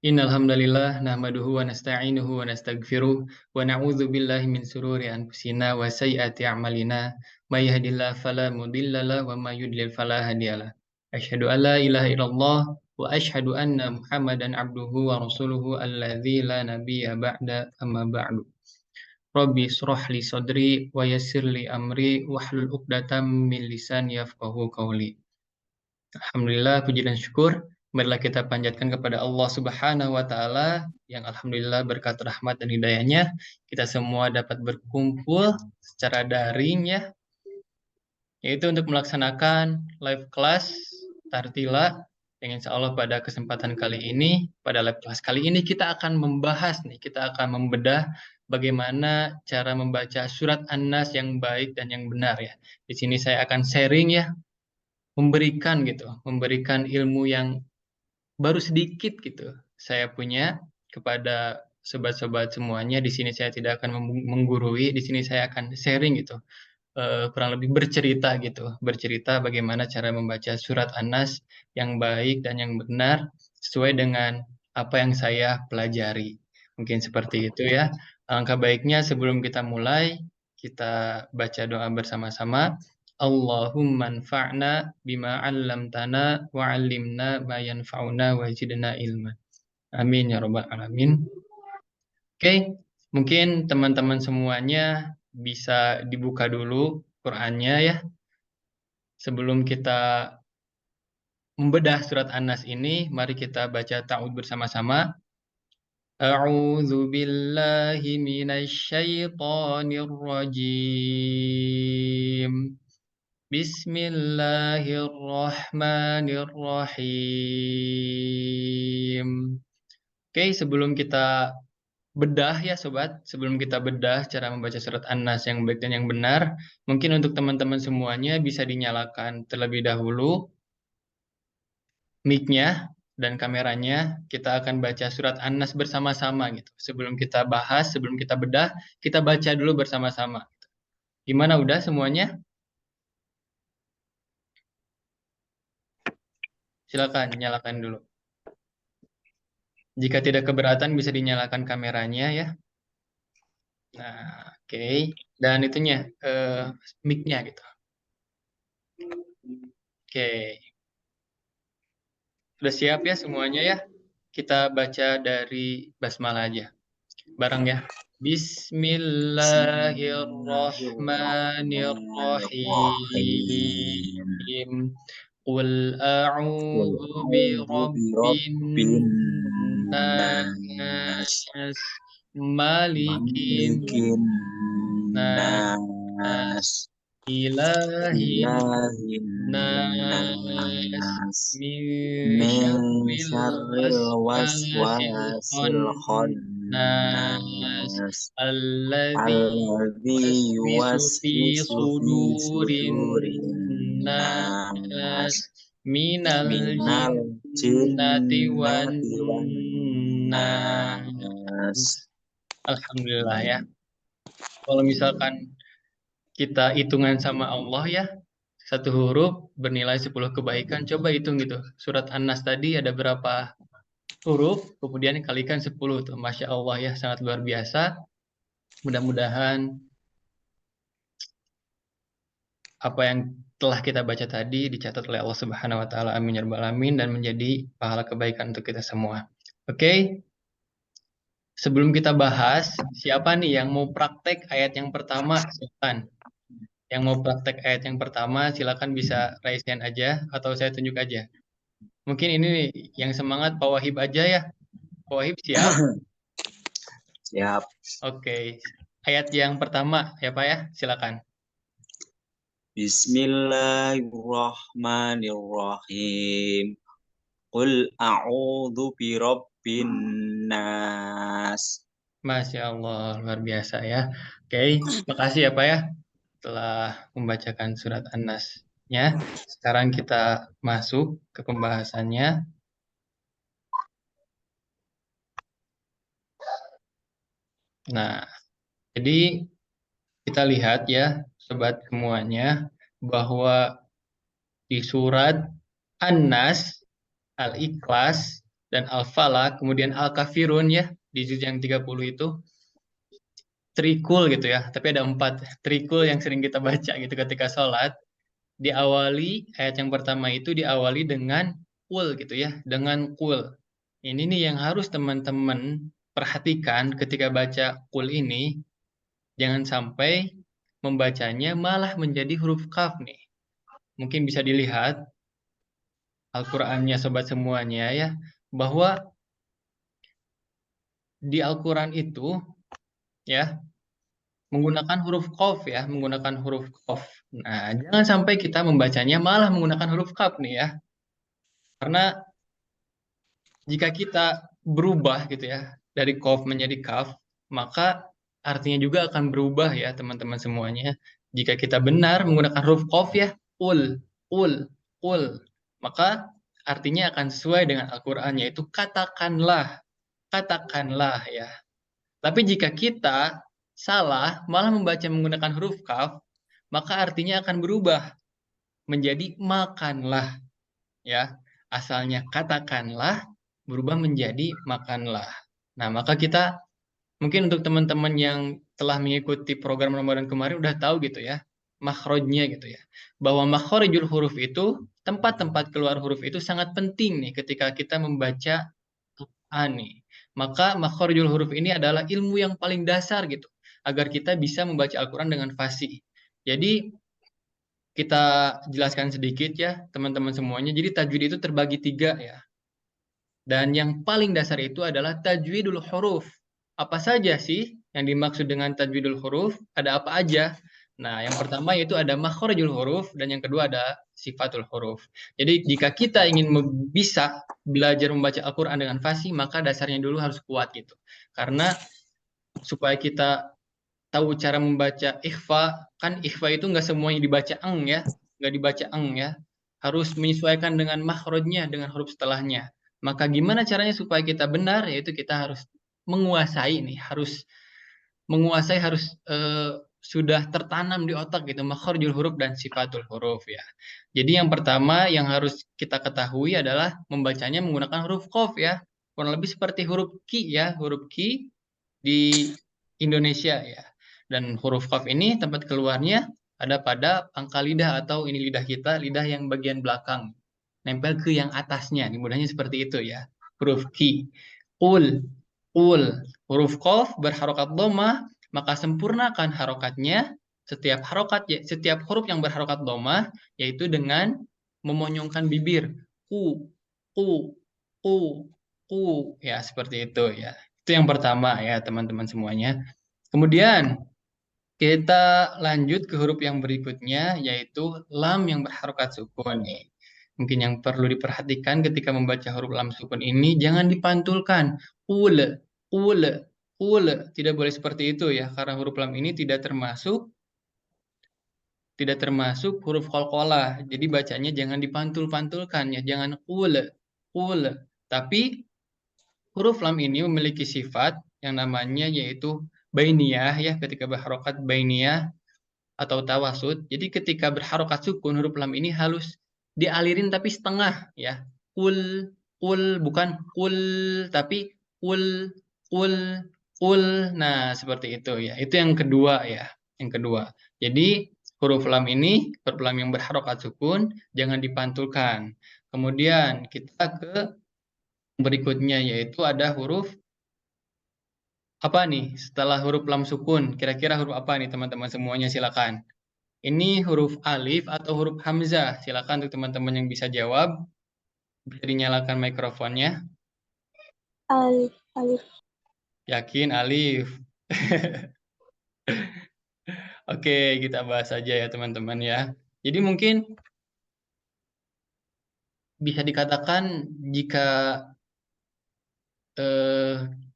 Innal hamdalillah nahmaduhu wa nasta'inuhu wa nastaghfiruh wa na'udzu billahi min sururi anfusina wa sayyiati a'malina may yahdihillahu fala mudilla lahu wa may yudlil fala hadiyalah. Asyhadu an la ilaha illallah wa asyhadu anna Muhammadan abduhu wa rasuluhu alladzi la nabiyya ba'da amma ba'du. Rabbi shrah li sadri wa yassir li amri wahlul 'uqdatam min lisani yafqahu qawli. Alhamdulillah, puji dan syukur marilah kita panjatkan kepada Allah Subhanahu wa taala yang alhamdulillah berkat rahmat dan hidayahnya kita semua dapat berkumpul secara daring ya, yaitu untuk melaksanakan live class Tartila yang insya Allah pada kesempatan kali ini, pada live class kali ini kita akan membahas nih, kita akan membedah bagaimana cara membaca surat An-Nas yang baik dan yang benar ya. Di sini saya akan sharing ya, memberikan ilmu yang baru sedikit gitu saya punya kepada sobat-sobat semuanya. Di sini saya tidak akan menggurui, di sini saya akan sharing gitu, kurang lebih bercerita bagaimana cara membaca surat An-Nas yang baik dan yang benar sesuai dengan apa yang saya pelajari. Mungkin seperti itu ya. Alangkah baiknya sebelum kita mulai, kita baca doa bersama-sama. Allahumma anfa'na bima 'allamtana wa 'allimna ma yanfa'una wa zidna ilma. Amin ya rabbal alamin. Oke, mungkin teman-teman semuanya bisa dibuka dulu Qur'annya ya. Sebelum kita membedah surat An-Nas ini, mari kita baca ta'awudz bersama-sama. A'udzu billahi minasy syaithanir rajim. Bismillahirrahmanirrahim. Oke, sebelum kita bedah ya sobat, sebelum kita bedah cara membaca surat An-Nas yang baik dan yang benar, mungkin untuk teman-teman semuanya bisa dinyalakan terlebih dahulu mic-nya dan kameranya. Kita akan baca surat An-Nas bersama-sama gitu. Sebelum kita bahas, sebelum kita bedah, kita baca dulu bersama-sama. Gimana, udah semuanya? Silakan nyalakan dulu. Jika tidak keberatan bisa dinyalakan kameranya ya. Nah, oke. Dan itunya mic-nya gitu. Oke. Sudah siap ya semuanya ya? Kita baca dari basmalah aja. Bareng ya. Bismillahirrahmanirrahim. Qul a'udzu birabbin nas, malikin nas, ilahin nas, min syarril waswasil khannas, alladzi yuwaswisu fi sudurin nas, minal jinnati wan nas. Alhamdulillah ya. Kalau misalkan kita hitungan sama Allah ya, satu huruf bernilai 10 kebaikan. Coba hitung gitu. Surat An-Nas tadi ada berapa huruf, kemudian kalikan 10 tuh. Masya Allah ya, sangat luar biasa. Mudah-mudahan apa yang telah kita baca tadi dicatat oleh Allah Subhanahu wa taala, amin ya rabbal alamin, dan menjadi pahala kebaikan untuk kita semua. Oke. Sebelum kita bahas, siapa nih yang mau praktek ayat yang pertama? Silakan. Yang mau praktek ayat yang pertama, silakan bisa raise hand aja atau saya tunjuk aja. Mungkin ini nih, yang semangat Pak Wahib aja ya. Pak Wahib siap? Siap. Oke. Ayat yang pertama ya Pak ya, silakan. Bismillahirrahmanirrahim. Qul a'udzu birabbin nas. Masya Allah, luar biasa ya. Oke, makasih ya Pak ya telah membacakan surat An-Nas-nya. Sekarang kita masuk ke pembahasannya. Nah, jadi kita lihat ya, sobat semuanya, bahwa di surat An-Nas, Al-Ikhlas, dan Al-Falaq, kemudian Al-Kafirun ya, di juz yang 30 itu trikul gitu ya, tapi ada 4 trikul yang sering kita baca gitu ketika sholat. Diawali, ayat yang pertama itu diawali dengan kul gitu ya, dengan kul. Ini nih yang harus teman-teman perhatikan ketika baca kul ini, jangan sampai membacanya malah menjadi huruf kaf nih. Mungkin bisa dilihat Al-Qur'annya sobat semuanya ya, bahwa di Al-Qur'an itu ya menggunakan huruf qaf ya, menggunakan huruf qaf. Nah, jangan sampai kita membacanya malah menggunakan huruf kaf nih ya. Karena jika kita berubah gitu ya dari qaf menjadi kaf, maka artinya juga akan berubah ya teman-teman semuanya. Jika kita benar menggunakan huruf qaf ya, ul, ul, ul, maka artinya akan sesuai dengan Al-Qur'an yaitu katakanlah, katakanlah ya. Tapi jika kita salah malah membaca menggunakan huruf kaf, maka artinya akan berubah menjadi makanlah ya. Asalnya katakanlah berubah menjadi makanlah. Nah, maka kita mungkin untuk teman-teman yang telah mengikuti program Ramadan kemarin udah tahu gitu ya, makhrajnya gitu ya. Bahwa makhrijul huruf itu, tempat-tempat keluar huruf itu sangat penting nih ketika kita membaca Quran nih. Maka makhrijul huruf ini adalah ilmu yang paling dasar gitu agar kita bisa membaca Al-Qur'an dengan fasih. Jadi kita jelaskan sedikit ya teman-teman semuanya. Jadi tajwid itu terbagi 3 ya. Dan yang paling dasar itu adalah tajwidul huruf. Apa saja sih yang dimaksud dengan tajwidul huruf? Ada apa aja? Nah, yang pertama yaitu ada makhrijul huruf dan yang kedua ada sifatul huruf. Jadi jika kita ingin bisa belajar membaca Al-Qur'an dengan fasih, maka dasarnya dulu harus kuat gitu. Karena supaya kita tahu cara membaca ikhfa, kan ikhfa itu nggak semuanya dibaca eng ya, nggak dibaca eng ya, harus menyesuaikan dengan makhrajnya, dengan huruf setelahnya. Maka gimana caranya supaya kita benar? Yaitu kita harus menguasai nih, harus menguasai harus sudah tertanam di otak gitu makhrajul huruf dan sifatul huruf ya. Jadi yang pertama yang harus kita ketahui adalah membacanya menggunakan huruf qaf ya. Kurang lebih seperti huruf ki ya, huruf ki di Indonesia ya. Dan huruf qaf ini tempat keluarnya ada pada pangkal lidah atau ini lidah kita, lidah yang bagian belakang. Nempel ke yang atasnya, mudahnya seperti itu ya. Huruf ki. Ul, ul. Huruf qaf berharokat dhamma, maka sempurnakan harokatnya setiap harokat setiap huruf yang berharokat dhamma yaitu dengan memonyongkan bibir. Ku, ku, ku, ku ya seperti itu ya. Itu yang pertama ya teman-teman semuanya. Kemudian kita lanjut ke huruf yang berikutnya yaitu lam yang berharokat sukun nih. Mungkin yang perlu diperhatikan ketika membaca huruf lam sukun ini jangan dipantulkan. Ul, ul, ul. Tidak boleh seperti itu ya karena huruf lam ini tidak termasuk huruf qalqalah. Jadi bacanya jangan dipantul-pantulkan ya, jangan ul, ul. Tapi huruf lam ini memiliki sifat yang namanya yaitu bainiyah ya, ketika berharokat bainiyah atau tawasud. Jadi ketika berharokat sukun huruf lam ini halus dialirin tapi setengah ya. Kul, kul bukan kul tapi kul, kul, kul. Nah, seperti itu ya. Itu yang kedua ya. Yang kedua. Jadi huruf lam ini, huruf lam yang berharokat sukun jangan dipantulkan. Kemudian kita ke berikutnya yaitu ada huruf apa nih setelah huruf lam sukun? Kira-kira huruf apa nih teman-teman semuanya silakan. Ini huruf alif atau huruf hamzah? Silakan untuk teman-teman yang bisa jawab. Bisa dinyalakan mikrofonnya. Alif, alif. Yakin alif. Oke, kita bahas aja ya teman-teman ya. Jadi mungkin bisa dikatakan jika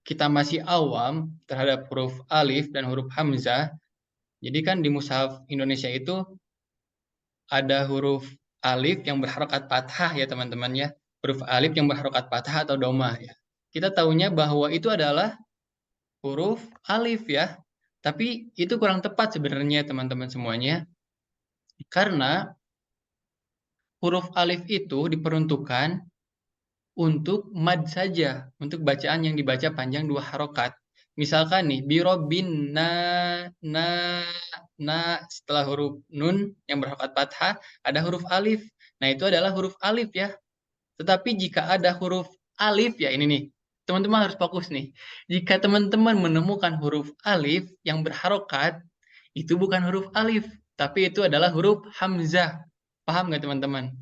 kita masih awam terhadap huruf alif dan huruf hamzah, jadi kan di mushaf Indonesia itu ada huruf alif yang berharokat fathah ya teman-teman ya. Huruf alif yang berharokat fathah atau domah ya. Kita tahunya bahwa itu adalah huruf alif ya. Tapi itu kurang tepat sebenarnya teman-teman semuanya. Karena huruf alif itu diperuntukkan untuk mad saja, untuk bacaan yang dibaca panjang 2 harokat. Misalkan nih, birobin na setelah huruf nun yang berharokat fathah ada huruf alif. Nah, itu adalah huruf alif ya. Tetapi jika ada huruf alif ya ini nih, teman-teman harus fokus nih. Jika teman-teman menemukan huruf alif yang berharokat, itu bukan huruf alif, tapi itu adalah huruf hamzah. Paham nggak teman-teman?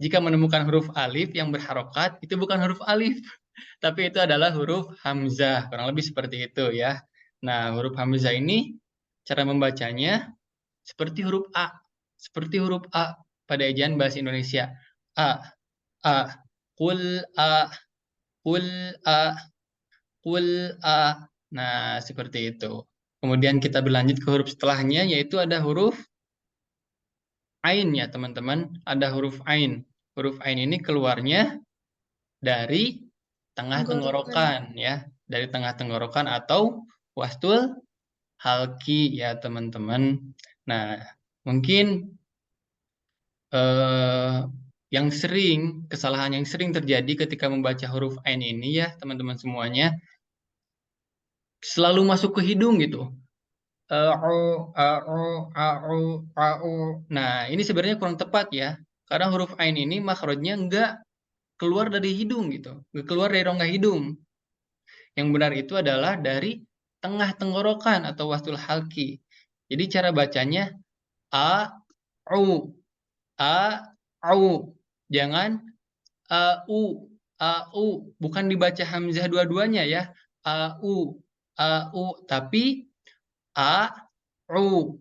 Jika menemukan huruf alif yang berharokat, itu bukan huruf alif, tapi itu adalah huruf hamzah. Kurang lebih seperti itu ya. Nah, huruf hamzah ini cara membacanya seperti huruf A. Seperti huruf A pada ejaan bahasa Indonesia. A, A, qul A, qul A, qul A. Nah, seperti itu. Kemudian kita berlanjut ke huruf setelahnya, yaitu ada huruf ain ya teman-teman. Ada huruf ain. Huruf ain ini keluarnya dari tengah tenggorokan ya, dari tengah tenggorokan atau wastul halki ya teman-teman. Nah, mungkin kesalahan yang sering terjadi ketika membaca huruf ain ini ya teman-teman semuanya, selalu masuk ke hidung gitu. Nah, ini sebenarnya kurang tepat ya, karena huruf ain ini makhrajnya enggak keluar dari hidung gitu, enggak keluar dari rongga hidung. Yang benar itu adalah dari tengah tenggorokan atau wastul halki. Jadi cara bacanya a u jangan u, bukan dibaca hamzah dua-duanya ya. A u tapi a u.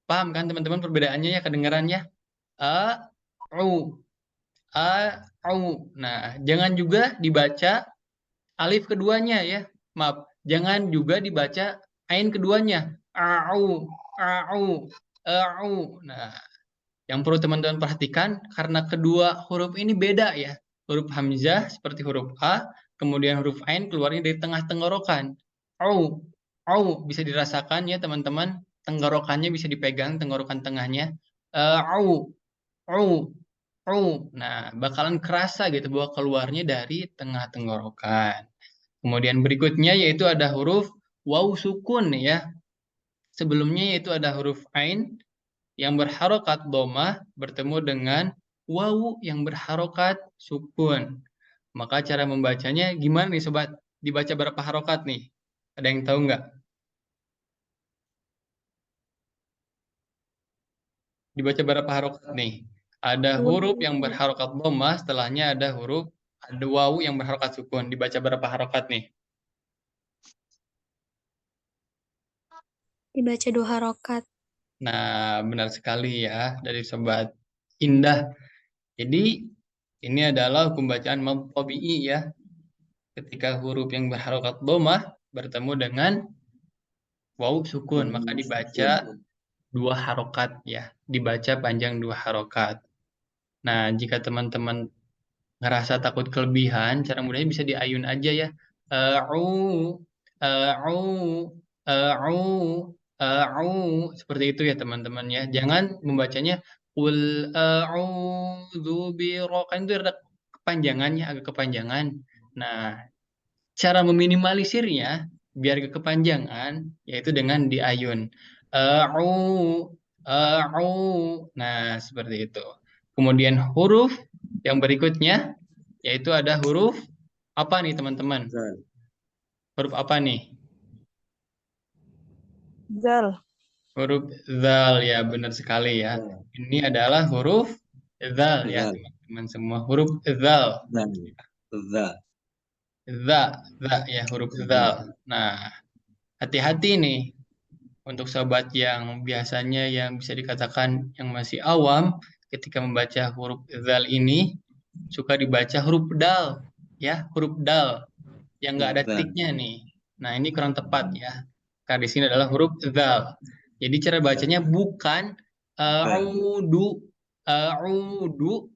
Paham kan teman-teman perbedaannya ya, kedengarannya? A u. Nah, jangan juga dibaca alif keduanya ya. Maaf, jangan juga dibaca ain keduanya. Au. Nah, yang perlu teman-teman perhatikan karena kedua huruf ini beda ya. Huruf hamzah seperti huruf A, kemudian huruf ain keluarnya dari tengah tenggorokan. Au. Bisa dirasakan ya teman-teman. Tenggorokannya bisa dipegang, tenggorokan tengahnya. Au. Nah, bakalan kerasa gitu bahwa keluarnya dari tengah tenggorokan. Kemudian berikutnya yaitu ada huruf waw sukun ya. Sebelumnya yaitu ada huruf ain yang berharokat dhammah bertemu dengan waw yang berharokat sukun. Maka cara membacanya gimana nih sobat? Dibaca berapa harokat nih? Ada yang tahu nggak? Dibaca berapa harokat nih? Ada huruf yang berharokat dhammah, setelahnya ada waw yang berharokat sukun. Dibaca berapa harokat nih? Dibaca 2 harokat. Nah, benar sekali ya dari sobat Indah. Jadi ini adalah hukum bacaan mad tabi'i ya. Ketika huruf yang berharokat dhammah bertemu dengan waw sukun, maka dibaca 2 harokat ya. Dibaca panjang 2 harokat. Nah, jika teman-teman ngerasa takut kelebihan, cara mudahnya bisa diayun aja ya. Au, au, au, seperti itu ya teman-teman ya. Jangan membacanya qul a'udzu kan itu ada kepanjangannya, agak kepanjangan. Nah, cara meminimalisirnya biar ke kepanjangan yaitu dengan diayun. Au, au. Nah, seperti itu. Kemudian huruf yang berikutnya yaitu ada huruf apa nih teman-teman? Huruf apa nih? Zal. Huruf zal ya, benar sekali ya. Ini adalah huruf zal ya teman-teman semua. Huruf zal. Ya, huruf zal. Nah, hati-hati nih untuk sobat yang biasanya yang bisa dikatakan yang masih awam ketika membaca huruf zal ini suka dibaca huruf dal ya, huruf dal yang nggak ada titiknya nih. Nah, ini kurang tepat ya. Karena di sini adalah huruf zal. Jadi cara bacanya bukan a'udu, a'udu,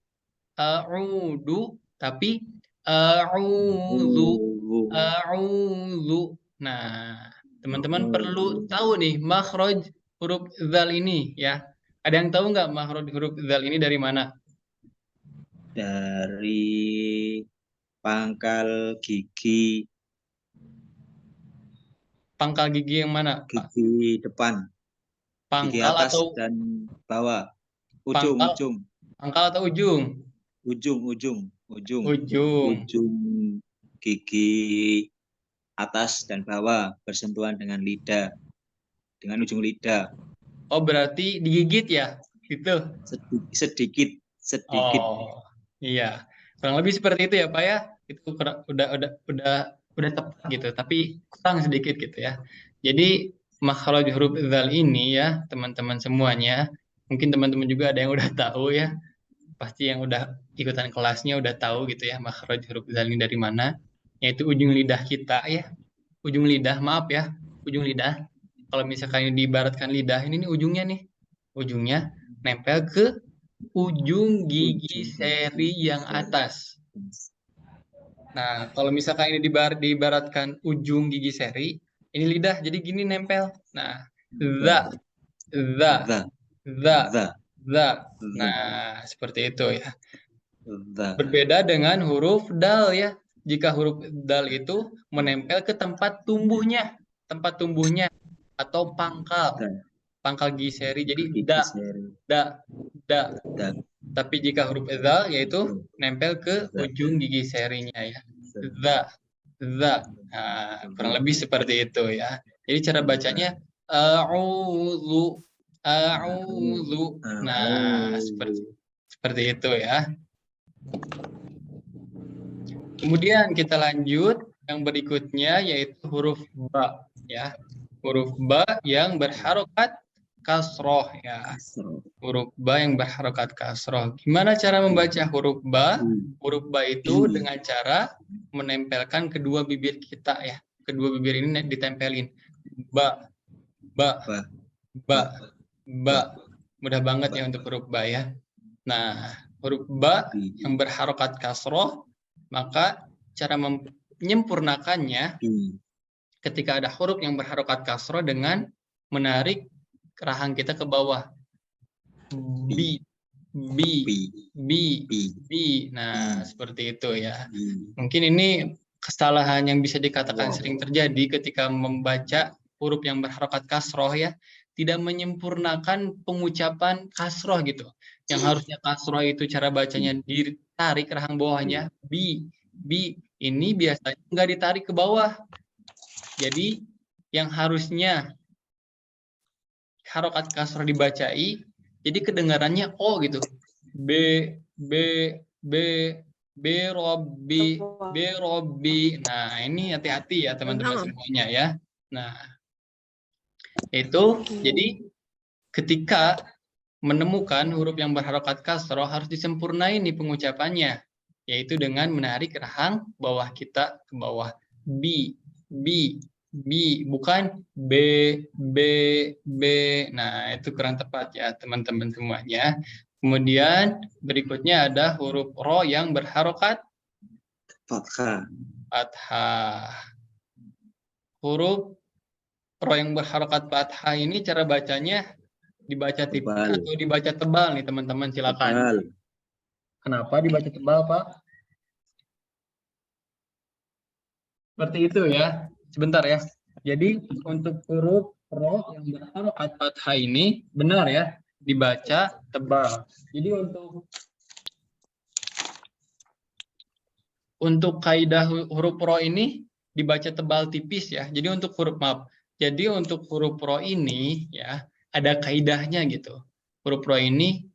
a'udu, tapi a'udzu, a'udzu. Nah, teman-teman perlu tahu nih makhraj huruf zal ini ya. Ada yang tahu nggak makhraj huruf zal ini dari mana? dari pangkal gigi gigi yang mana, Pak? gigi depan, gigi Pangkal atas atau dan bawah, pangkal ujung atau ujung? Ujung. ujung gigi atas dan bawah bersentuhan dengan lidah, dengan ujung lidah. Oh, berarti digigit ya? Gitu. Sedikit. Oh, iya. Kurang lebih seperti itu ya, Pak ya. Itu udah tepat gitu, tapi kurang sedikit gitu ya. Jadi makhraj huruf dzal ini ya, teman-teman semuanya, mungkin teman-teman juga ada yang udah tahu ya. Pasti yang udah ikutan kelasnya udah tahu gitu ya, makhraj huruf dzal ini dari mana? Yaitu ujung lidah kita ya. Ujung lidah, maaf ya, ujung lidah. Kalau misalkan ini diibaratkan lidah, ini nih ujungnya nih. Ujungnya nempel ke ujung gigi seri yang atas. Nah, kalau misalkan ini diibaratkan ujung gigi seri, ini lidah, jadi gini nempel. Nah, za, za. Nah, seperti itu ya. Berbeda dengan huruf dal ya. Jika huruf dal itu menempel ke tempat tumbuhnya atau pangkal gigi seri. Jadi da. Tapi jika huruf dzal yaitu nempel ke ujung gigi serinya ya. Za. Nah, kurang lebih seperti itu ya. Jadi cara bacanya a'udzu. Nah, seperti itu ya. Kemudian kita lanjut yang berikutnya yaitu huruf ba ya. Huruf ba yang berharokat kasroh ya. Huruf ba yang berharokat kasroh. Gimana cara membaca huruf ba? Huruf ba itu dengan cara menempelkan kedua bibir kita ya. Kedua bibir ini ditempelin. Ba, ba, ba, ba. Mudah banget ya untuk huruf ba ya. Nah, huruf ba yang berharokat kasroh, maka cara menyempurnakannya ketika ada huruf yang berharokat kasroh dengan menarik rahang kita ke bawah. Bi. Nah, seperti itu ya. Mungkin ini kesalahan yang bisa dikatakan sering terjadi ketika membaca huruf yang berharokat kasroh ya. Tidak menyempurnakan pengucapan kasroh gitu. Yang harusnya kasroh itu cara bacanya ditarik rahang bawahnya. Bi. Ini biasanya nggak ditarik ke bawah. Jadi yang harusnya harokat kasroh dibacai, jadi kedengarannya O gitu. B, Robbi. Nah, ini hati-hati ya teman-teman semuanya ya. Nah, itu jadi ketika menemukan huruf yang berharokat kasroh harus disempurnain nih pengucapannya, yaitu dengan menarik rahang bawah kita ke bawah. B, bukan B. Nah, itu kurang tepat ya teman-teman semuanya. Kemudian berikutnya ada huruf ro yang berharokat fathah. Huruf ro yang berharokat fathah ini cara bacanya dibaca tipis atau dibaca tebal nih teman-teman, silakan. Kenapa dibaca tebal, Pak? Seperti itu ya. Sebentar ya. Jadi untuk huruf ro yang berharokat fathah ini benar ya, dibaca tebal. Jadi untuk kaidah huruf ro ini dibaca tebal tipis ya. Jadi untuk huruf ro ini ya ada kaidahnya gitu. Huruf ro ini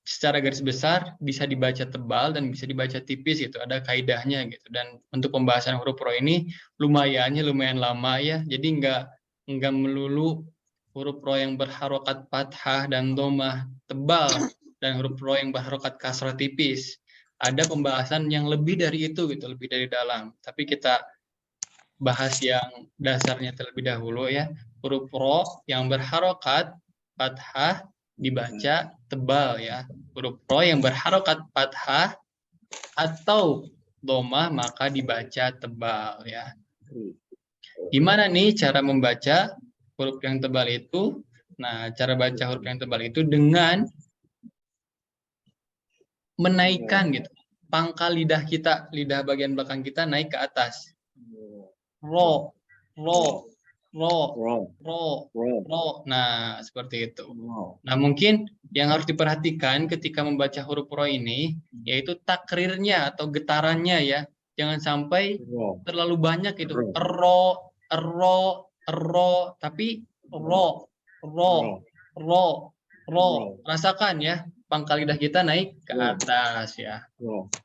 secara garis besar bisa dibaca tebal dan bisa dibaca tipis gitu, ada kaidahnya gitu. Dan untuk pembahasan huruf ro ini lumayan lama ya, jadi nggak melulu huruf ro yang berharokat fathah dan domah tebal dan huruf ro yang berharokat kasrah tipis. Ada pembahasan yang lebih dari itu gitu, lebih dari dalam. Tapi kita bahas yang dasarnya terlebih dahulu ya. Huruf ro yang berharokat fathah dibaca tebal ya. Huruf ro yang berharokat fathah atau domah maka dibaca tebal ya. Gimana nih cara membaca huruf yang tebal itu? Nah, cara baca huruf yang tebal itu dengan menaikkan gitu. Pangkal lidah kita, lidah bagian belakang kita naik ke atas. Ro, ro, ro, ro. Nah, seperti itu. Nah, mungkin yang harus diperhatikan ketika membaca huruf ro ini, yaitu takrirnya atau getarannya ya. Jangan sampai terlalu banyak itu. Ro, ro, ro, tapi ro, ro, ro, ro. Rasakan ya, pangkal lidah kita naik ke atas ya.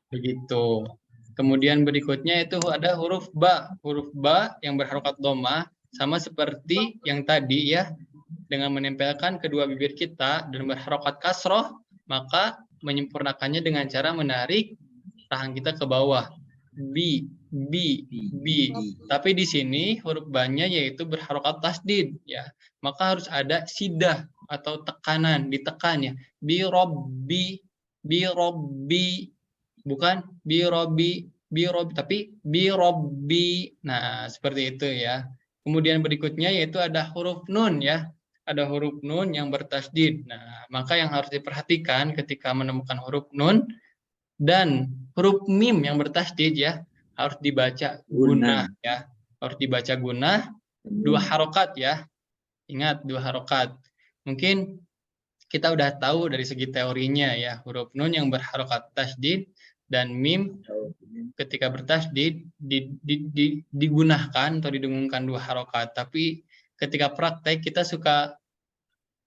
Begitu. Kemudian berikutnya itu ada huruf ba. Huruf ba yang berharokat dhamma sama seperti yang tadi ya. Dengan menempelkan kedua bibir kita dan berharokat kasroh, maka menyempurnakannya dengan cara menarik rahang kita ke bawah. Bi, bi, bi. Tapi di sini huruf ba-nya yaitu berharokat tasdid ya. Maka harus ada sidah atau tekanan, ditekan ya. Bi robbi, bi robbi. Bukan bi robi, tapi bi robi. Nah, seperti itu ya. Kemudian berikutnya yaitu ada huruf nun ya. Ada huruf nun yang bertasdid. Nah, maka yang harus diperhatikan ketika menemukan huruf nun dan huruf mim yang bertasdid ya, harus dibaca gunah ya. Harus dibaca gunah, 2 harokat ya. Ingat 2 harokat. Mungkin kita udah tahu dari segi teorinya ya, huruf nun yang berharokat tasdid dan mim ketika bertasdid digunakan atau didengungkan 2 harokat. Tapi ketika praktek kita suka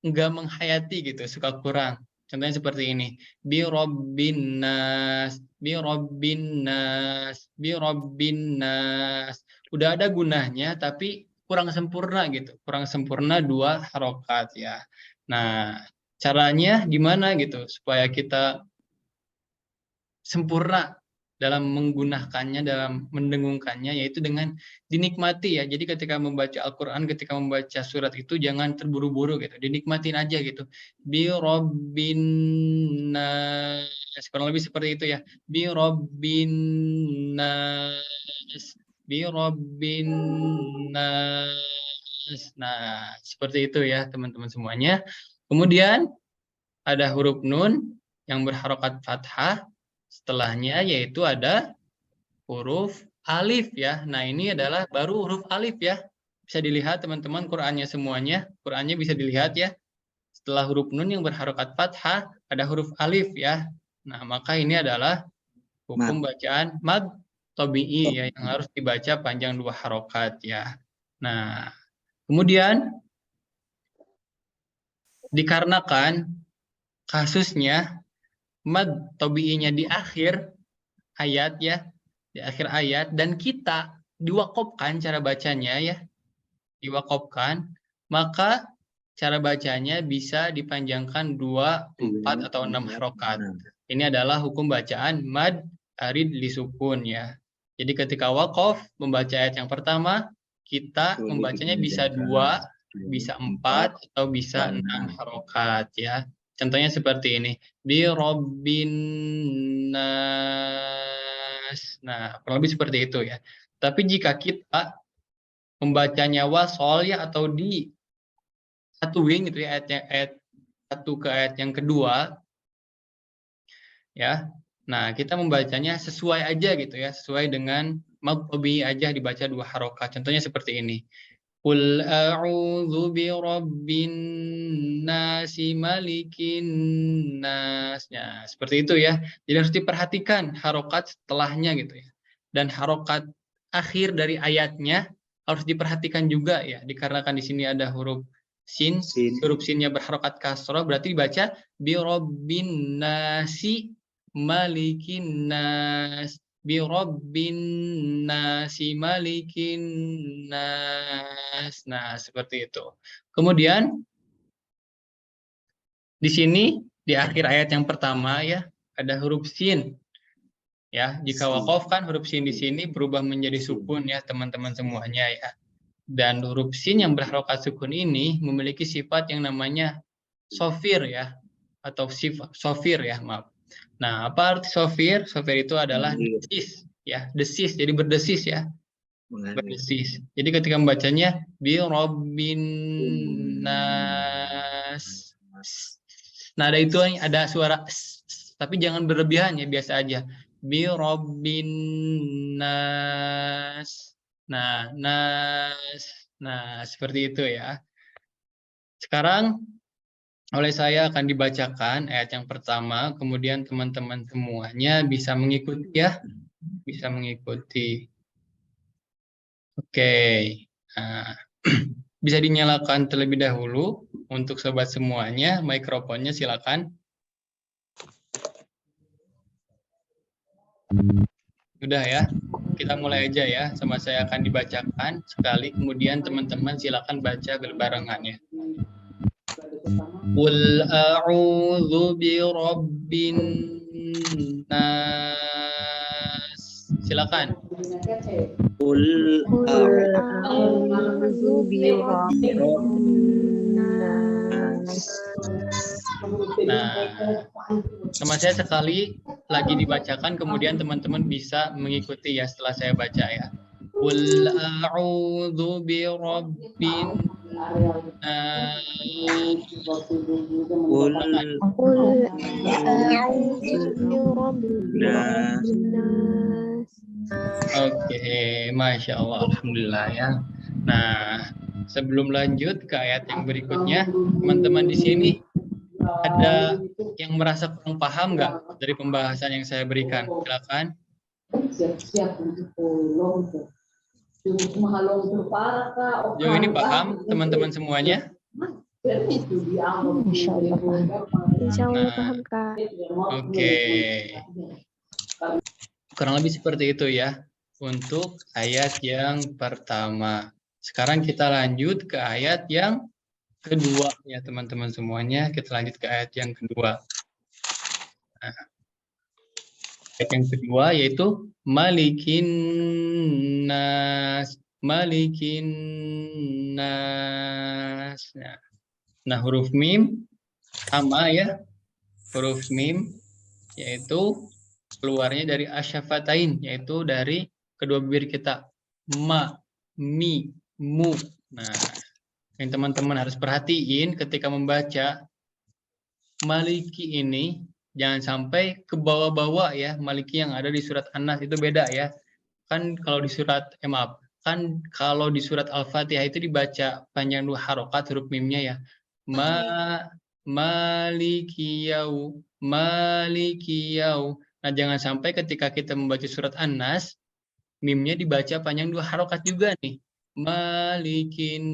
enggak menghayati gitu, suka kurang. Contohnya seperti ini. Bi rabbin nas, bi rabbin nas, bi rabbin nas. Udah ada gunahnya tapi kurang sempurna gitu. Kurang sempurna 2 harokat ya. Nah, caranya gimana gitu supaya kita sempurna dalam menggunakannya, dalam mendengungkannya, yaitu dengan dinikmati ya. Jadi ketika membaca Al-Quran, ketika membaca surat itu jangan terburu-buru gitu, dinikmatin aja gitu. Bi rabbin nas, kurang lebih seperti itu ya. Bi rabbin nas, bi rabbin nas. Nah, seperti itu ya teman-teman semuanya. Kemudian ada huruf nun yang berharokat fathah. Setelahnya yaitu ada huruf alif ya. Nah, ini adalah baru huruf alif ya. Bisa dilihat teman-teman Qur'annya semuanya. Qur'annya bisa dilihat ya. Setelah huruf nun yang berharokat fathah, ada huruf alif ya. Nah, maka ini adalah hukum bacaan mad tabi'i ya, yang harus dibaca panjang 2 harokat ya. Nah, kemudian dikarenakan kasusnya mad tabi'inya di akhir ayat ya, di akhir ayat, dan kita diwakofkan cara bacanya ya, diwakofkan, maka cara bacanya bisa dipanjangkan 2, 4 atau 6 harokat. Ini adalah hukum bacaan mad arid lisukun ya. Jadi ketika wakof membaca ayat yang pertama, kita membacanya bisa 2, bisa 4 atau bisa 6 harokat ya. Contohnya seperti ini. Bi rabbin nas. Nah, kurang lebih seperti itu ya. Tapi jika kita membacanya wasol ya atau di satuin gitu ya, ayat 1 ke ayat yang kedua ya. Nah, kita membacanya sesuai aja gitu ya, sesuai dengan maqtubi aja dibaca 2 harokat. Contohnya seperti ini. Qul a'udzu birabbin nasi malikin nas. Ya, seperti itu ya. Jadi harus diperhatikan harokat setelahnya gitu ya. Dan harokat akhir dari ayatnya harus diperhatikan juga ya. Dikarenakan di sini ada huruf sin, huruf sinnya berharokat kasroh, berarti dibaca birabbin nasi malikin nas. Bi rabbin nasi malikin nas. Nah, seperti itu. Kemudian di sini di akhir ayat yang pertama ya ada huruf sin. Ya, jika wakof kan huruf sin di sini berubah menjadi sukun ya teman-teman semuanya ya. Dan huruf sin yang berharokat sukun ini memiliki sifat yang namanya sofir ya, atau sifat sofir ya, maaf. Nah, apa arti sofir? Sofir itu adalah desis ya, desis, jadi berdesis ya, berdesis. Jadi ketika membacanya bi rabbin nas, nah ada itu, ada suara Tapi jangan berlebihan ya, biasa aja. Bi Rabbin nas. Nah, nas. Nah, seperti itu ya. Sekarang oleh saya akan dibacakan ayat yang pertama, kemudian teman-teman semuanya bisa mengikuti ya. Bisa mengikuti. Oke. Nah, bisa dinyalakan terlebih dahulu untuk sobat semuanya, mikrofonnya silakan. Sudah ya, kita mulai aja ya. Sama saya akan dibacakan sekali, kemudian teman-teman silakan baca berbarengan ya. Qul a'udzu birabbin nas. Silakan. Qul A'udzu birabbin nas. Nah, sama saya sekali lagi dibacakan, kemudian teman-teman bisa mengikuti ya setelah saya baca ya. Qul a'udzu birabbin nas. Qul Qul a'udzu birabbin nas. Oke, Masya Allah, Alhamdulillah ya. Nah, sebelum lanjut ke ayat yang berikutnya, teman-teman di sini ada yang merasa kurang paham nggak dari pembahasan yang saya berikan? Silakan. Jauh ini paham teman-teman semuanya? Insya Allah paham, Kak. Oke. Kurang lebih seperti itu ya untuk ayat yang pertama. Sekarang kita lanjut ke ayat yang kedua ya teman-teman semuanya. Kita lanjut ke ayat yang kedua. Nah, ayat yang kedua yaitu Malikin nas, Malikin nas. Nah, huruf mim sama ya, huruf mim yaitu keluarnya dari asyafatain, yaitu dari kedua bibir kita. Ma, mi, mu. Nah, yang teman-teman harus perhatiin ketika membaca Maliki ini, jangan sampai ke bawah-bawah ya. Maliki yang ada di surat An-Nas itu beda ya. Kan kalau di surat, kan kalau di surat Al-Fatihah itu dibaca panjang 2 harokat huruf mimnya ya. Malikiyau, Malikiyau. Nah, jangan sampai ketika kita membaca surat An-Nas, mimnya dibaca panjang 2 harokat juga nih. Malikin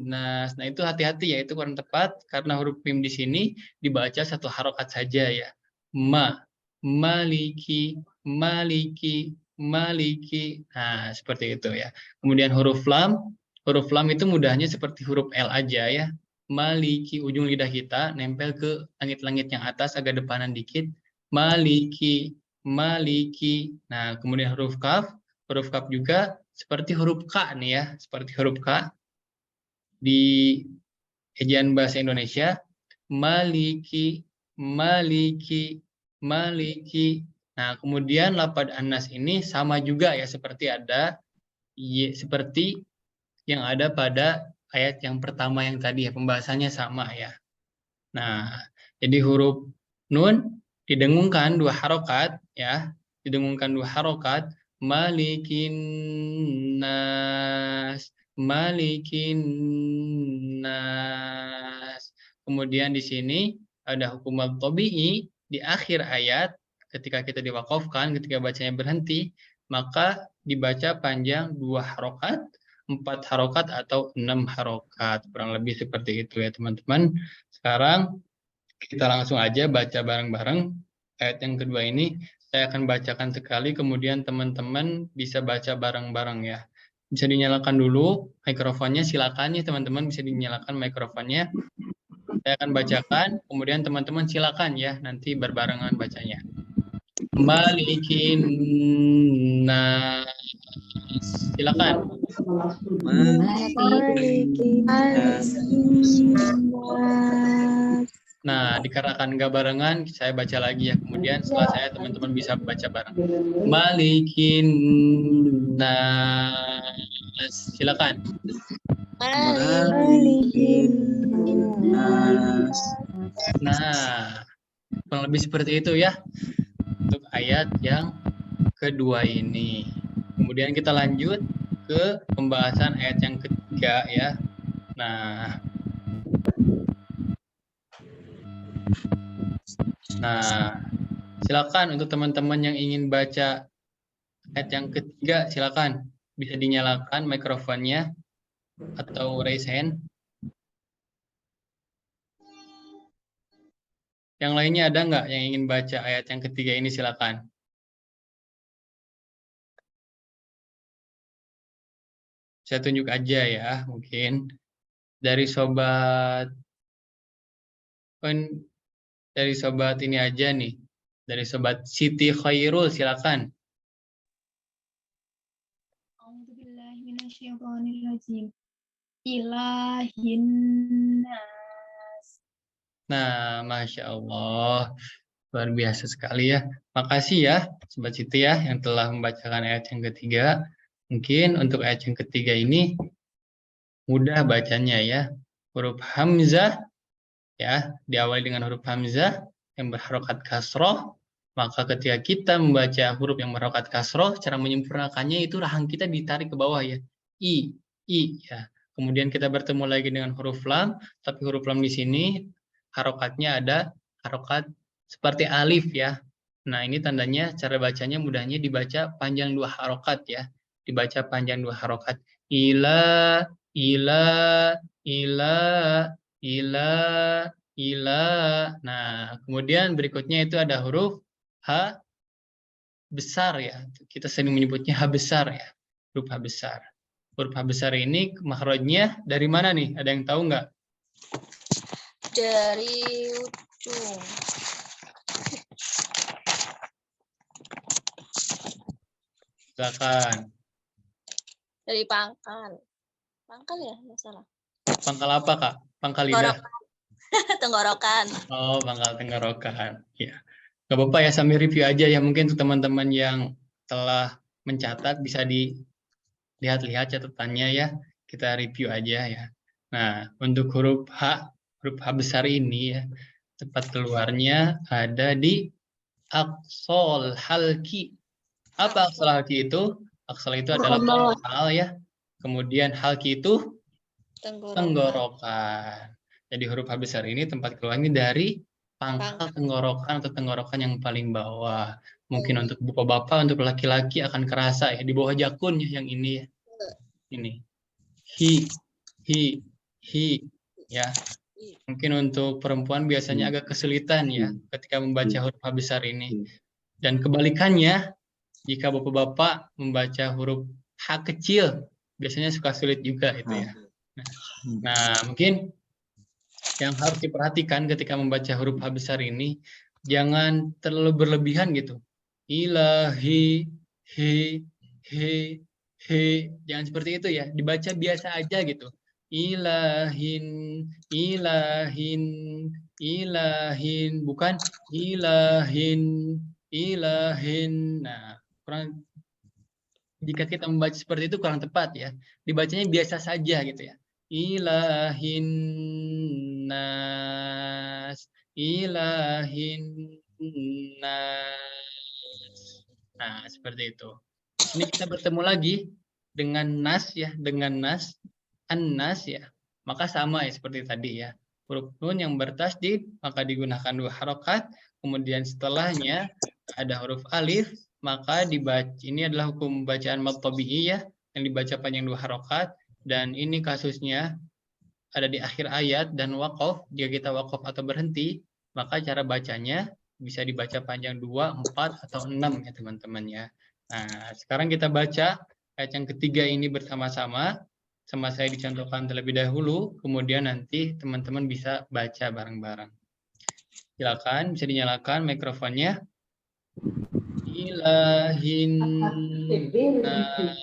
nas. Nah, itu hati-hati ya, itu kurang tepat karena huruf mim di sini dibaca 1 harokat saja ya. Maliki, Maliki, Maliki. Nah, seperti itu ya. Kemudian huruf lam itu mudahnya seperti huruf L aja ya. Maliki, ujung lidah kita nempel ke langit-langit yang atas agak depanan dikit. Maliki, Maliki. Nah, kemudian huruf kaf juga seperti huruf K nih ya, seperti huruf K di ejaan bahasa Indonesia. Maliki, Maliki, Maliki. Nah, kemudian lafadz An-Nas ini sama juga ya, seperti yang ada pada ayat yang pertama yang tadi ya, pembahasannya sama ya. Nah, jadi huruf nun didengungkan 2 harokat ya, didengungkan 2 harokat. Malikin nas, Malikin nas. Kemudian di sini ada hukum al-tabi'i di akhir ayat ketika kita diwakafkan, ketika bacanya berhenti, maka dibaca panjang 2 harokat, 4 harokat atau 6 harokat. Kurang lebih seperti itu ya teman-teman. Sekarang kita langsung aja baca bareng-bareng ayat yang kedua ini. Saya akan bacakan sekali, kemudian teman-teman bisa baca bareng-bareng ya. Bisa dinyalakan dulu mikrofonnya, silakan ya teman-teman, bisa dinyalakan mikrofonnya. Saya akan bacakan, kemudian teman-teman silakan ya, nanti berbarengan bacanya. Malikin nas. Silakan. Malikin nas. Nah, dikarenakan nggak barengan, saya baca lagi ya. Kemudian setelah saya, teman-teman bisa baca bareng. Malikin nas. Silakan. Malikin nas. Nah, Kurang lebih seperti itu ya untuk ayat yang kedua ini. Kemudian kita lanjut ke pembahasan ayat yang ketiga ya. Nah, silakan untuk teman-teman yang ingin baca ayat yang ketiga, silakan bisa dinyalakan mikrofonnya atau raise hand. Yang lainnya ada nggak yang ingin baca ayat yang ketiga ini, silakan. Saya tunjuk aja ya, mungkin dari sobat ini aja nih. Dari sobat Siti Khairul, silakan. Ilahinnas. Nah, Masya Allah. Luar biasa sekali ya. Makasih ya, Sobat Siti ya, yang telah membacakan ayat yang ketiga. Mungkin untuk ayat yang ketiga ini mudah bacanya ya. Huruf Hamzah ya, diawali dengan huruf Hamzah yang berharokat kasroh. Maka ketika kita membaca huruf yang berharokat kasroh, cara menyempurnakannya itu rahang kita ditarik ke bawah ya. I ya. Kemudian kita bertemu lagi dengan huruf lam, tapi huruf lam di sini harokatnya ada harokat seperti alif ya. Nah, ini tandanya cara bacanya mudahnya dibaca panjang 2 harokat ya. Dibaca panjang 2 harokat. Ila, ila, ila, ila, ila. Nah, kemudian berikutnya itu ada huruf H besar ya. Kita sering menyebutnya H besar ya. Huruf H besar. Huruf H besar ini makhrajnya dari mana nih? Ada yang tahu nggak? Dari ujung. Silakan. Dari pangkal. Pangkal ya, nggak salah. Pangkal apa, Kak? Pangkal lidah? Tenggorokan. Oh, pangkal tenggorokan. Ya. Gak apa-apa ya, sambil review aja ya. Mungkin untuk teman-teman yang telah mencatat bisa dilihat-lihat catatannya ya. Kita review aja ya. Nah, untuk huruf H besar ini ya, tempat keluarnya ada di aqsal halki. Apa aqsal halki itu? Aqsal itu adalah pangkal ya. Kemudian halki itu tenggorokan. Jadi huruf H besar ini tempat keluarnya dari pangkal tenggorokan atau tenggorokan yang paling bawah. Mungkin untuk bapak-bapak, untuk laki-laki akan kerasa ya di bawah jakun ya, yang ini ya. Ini. Hi ya. Mungkin untuk perempuan biasanya agak kesulitan ya ketika membaca huruf H besar ini. Dan kebalikannya, jika bapak-bapak membaca huruf H kecil, biasanya suka sulit juga itu ya. Nah, mungkin yang harus diperhatikan ketika membaca huruf H besar ini, jangan terlalu berlebihan gitu. Ilahi, he, jangan seperti itu ya. Dibaca biasa aja gitu. Ilahin, bukan ilahin. Nah, jika kita membaca seperti itu kurang tepat ya. Dibacanya biasa saja gitu ya. Ilahin nas. Nah, seperti itu. Ini kita bertemu lagi dengan nas ya, an-nas ya. Maka sama ya seperti tadi ya. Huruf nun yang bertasdid maka digunakan 2 harokat. Kemudian setelahnya ada huruf alif, maka dibaca, ini adalah hukum bacaan mad tabi'i ya, yang dibaca panjang 2 harokat. Dan ini kasusnya ada di akhir ayat dan waqaf. Jika kita waqaf atau berhenti, maka cara bacanya bisa dibaca panjang 2, 4, atau 6 ya teman-teman ya. Nah, sekarang kita baca ayat yang ketiga ini bersama-sama. Sama saya dicontohkan terlebih dahulu, kemudian nanti teman-teman bisa baca bareng-bareng. Silakan, bisa dinyalakan mikrofonnya. Ilahin silakan.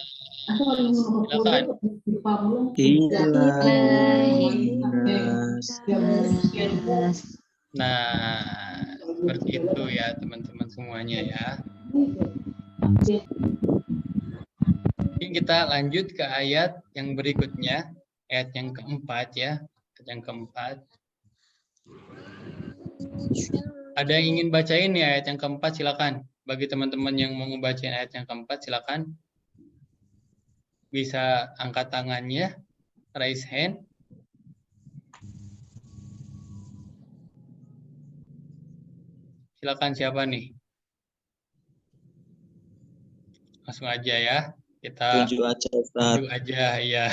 Nah, seperti itu ya teman-teman semuanya ya. Mungkin kita lanjut ke ayat yang berikutnya, ayat yang keempat ya, ayat yang keempat. Ada yang ingin bacain nih ayat yang keempat, silakan. Bagi teman-teman yang mau ngebacain ayat yang keempat, silakan. Bisa angkat tangannya, raise hand. Silakan siapa nih? Langsung aja ya. Kita Tunjuk aja Ustaz. tunjuk aja ya.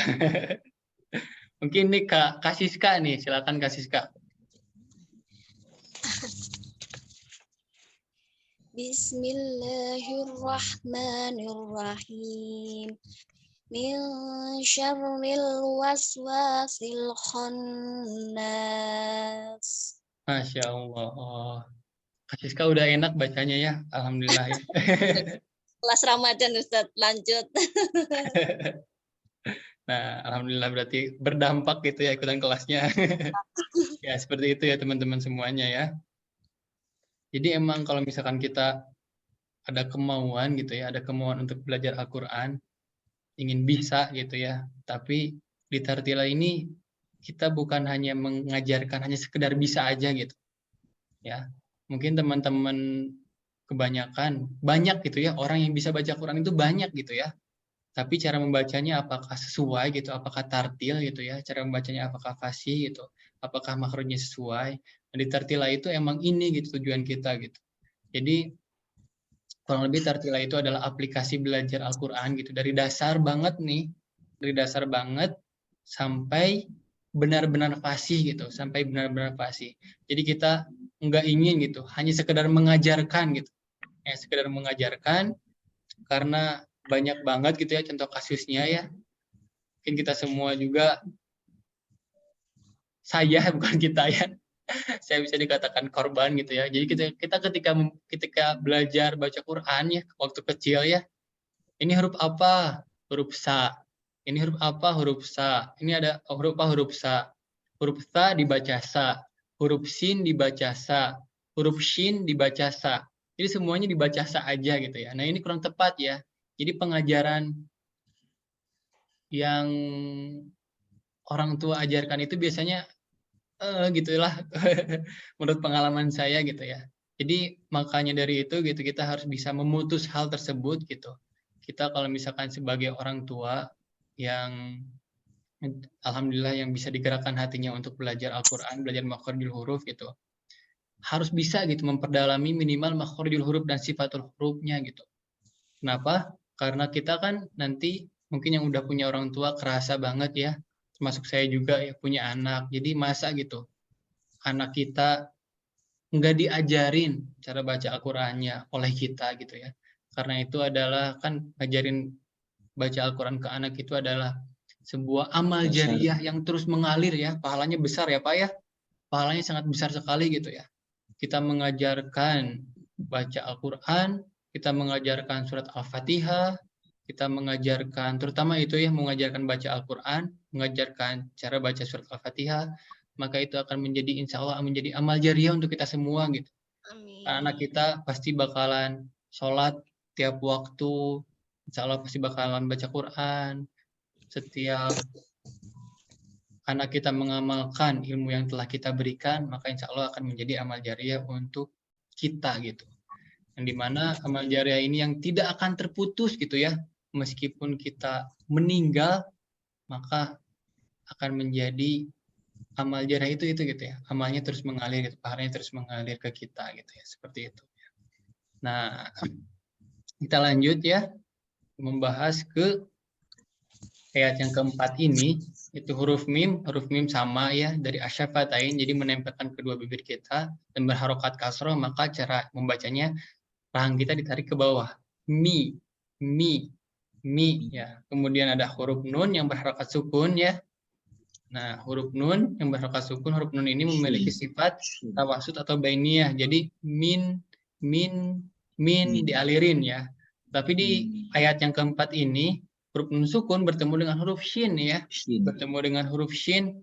Mungkin nih Kak Siska nih, silakan Kak Siska. Bismillahirrahmanirrahim. Min syarril waswasil khannas. Masya Allah. Kak Siska udah enak bacanya ya, alhamdulillah ya. Kelas Ramadan Ustadz, lanjut. Nah, alhamdulillah berarti berdampak gitu ya ikutan kelasnya. Ya, seperti itu ya teman-teman semuanya ya. Jadi emang kalau misalkan kita ada kemauan gitu ya, ada kemauan untuk belajar Al-Qur'an, ingin bisa gitu ya. Tapi di Tartila ini kita bukan hanya mengajarkan hanya sekedar bisa aja gitu. Ya. Mungkin teman-teman kebanyakan banyak gitu ya orang yang bisa baca Quran itu banyak gitu ya. Tapi cara membacanya apakah sesuai gitu, apakah tartil gitu ya, cara membacanya apakah fasih gitu, apakah makhrajnya sesuai. Nah, di Tartila itu emang ini gitu tujuan kita gitu. Jadi kurang lebih Tartila itu adalah aplikasi belajar Al-Qur'an gitu dari dasar banget nih, dari dasar banget sampai benar-benar fasih gitu, sampai benar-benar fasih. Jadi kita nggak ingin gitu, hanya sekedar mengajarkan gitu. Ya, sekedar mengajarkan karena banyak banget gitu ya contoh kasusnya ya. Mungkin kita semua juga, saya bukan kita ya, saya bisa dikatakan korban gitu ya. Jadi kita ketika belajar baca Quran ya waktu kecil ya, ini huruf apa? Huruf sa. Ini huruf apa? Huruf sa. Ini ada huruf apa? Huruf sa. Huruf sa dibaca sa. Huruf sin dibaca sa. Huruf shin dibaca sa. Jadi semuanya dibaca sa aja gitu ya. Nah ini kurang tepat ya. Jadi pengajaran yang orang tua ajarkan itu biasanya gitulah menurut pengalaman saya gitu ya. Jadi makanya dari itu gitu kita harus bisa memutus hal tersebut gitu. Kita kalau misalkan sebagai orang tua yang alhamdulillah yang bisa digerakkan hatinya untuk belajar Al-Qur'an, belajar makharijul huruf gitu. Harus bisa gitu memperdalami minimal makharijul huruf dan sifatul hurufnya gitu. Kenapa? Karena kita kan nanti mungkin yang udah punya orang tua kerasa banget ya, termasuk saya juga ya punya anak. Jadi masa gitu anak kita nggak diajarin cara baca Al-Qur'annya oleh kita gitu ya. Karena itu adalah kan ngajarin baca Al-Qur'an ke anak itu adalah sebuah amal jariah yang terus mengalir ya. Pahalanya besar ya Pak ya. Pahalanya sangat besar sekali gitu ya. Kita mengajarkan baca Al-Qur'an, kita mengajarkan surat Al-Fatihah, kita mengajarkan terutama itu ya mengajarkan baca Al-Qur'an, mengajarkan cara baca surat Al-Fatihah, maka itu akan menjadi insya Allah menjadi amal jariah untuk kita semua gitu. Amin. Anak kita pasti bakalan sholat tiap waktu, insya Allah pasti bakalan baca Quran. Setiap anak kita mengamalkan ilmu yang telah kita berikan, maka insya Allah akan menjadi amal jariah untuk kita gitu. Yang dimana amal jariah ini yang tidak akan terputus gitu ya, meskipun kita meninggal, maka akan menjadi amal jariah itu gitu ya, amalnya terus mengalir, gitu, pahalanya terus mengalir ke kita gitu ya, seperti itu. Nah, kita lanjut ya, membahas ke ayat yang keempat ini, itu huruf mim sama ya dari asyafatain, jadi menempelkan kedua bibir kita dan berharokat kasroh, maka cara membacanya rahang kita ditarik ke bawah, mi ya. Kemudian ada huruf nun yang berharokat sukun ya. Nah, huruf nun yang berharokat sukun, huruf nun ini memiliki sifat tawasud atau bainiyah, jadi min dialirin ya. Tapi di ayat yang keempat ini huruf nun sukun bertemu dengan huruf shin ya, bertemu dengan huruf shin,